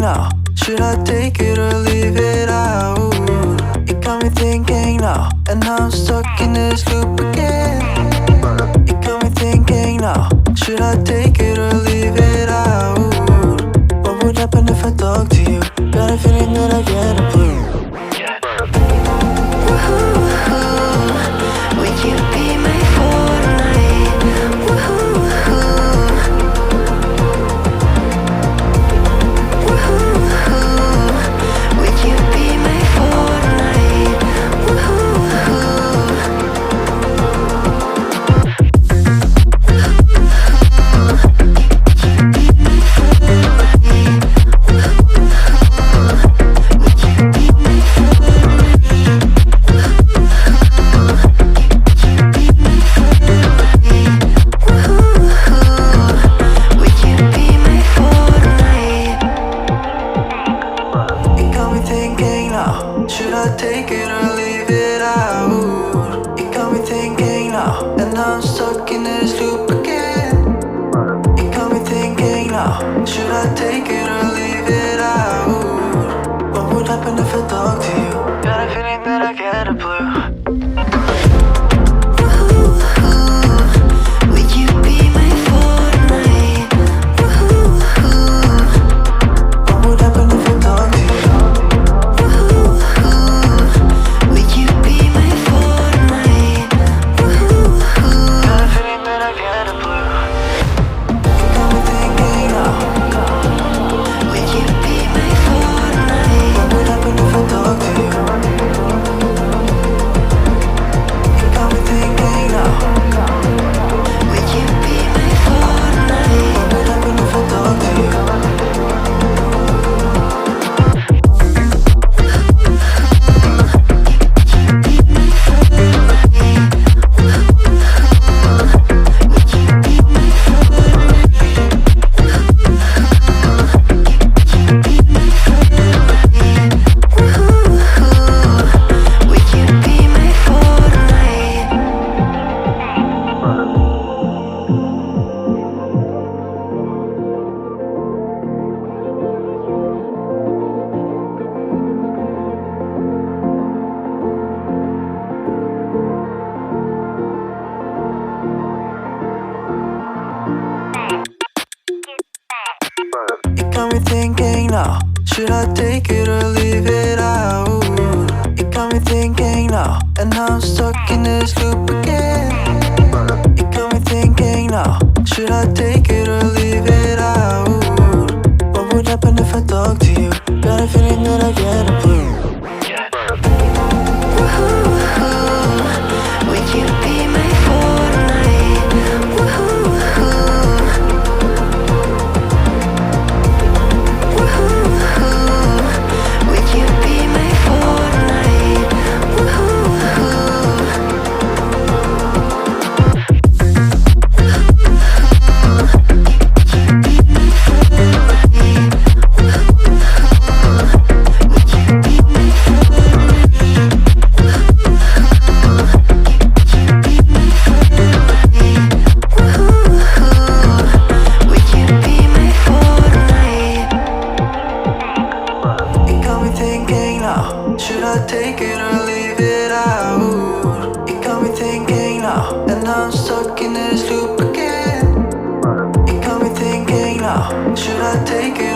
now. Should I take it or leave it out? It got me thinking now, and now I'm stuck in this loop again. It got me thinking now. Should I take it or leave it out? What would happen if I talk to you? Got a feeling that I get a clue. Would you be my Fortnite? Would you be my Fortnite? Should I take it or leave it out? It got me thinking now, and now I'm stuck in this loop again. It got me thinking now. Should I take it or leave it out? What would happen if I talk to you? Got a feeling that I get a blue. It got me thinking now. Should I take it or leave it out? It got me thinking now, and now I'm stuck in this loop again. It got me thinking now. Should I take it or leave it out? What would happen if I talk to you? Got a feeling that I get a blue. Would you be my Fortnite? Would you be my Fortnite? Should I take it or leave it out? It got me thinking now, and now I'm stuck in this loop again. It got me thinking now. Should I take it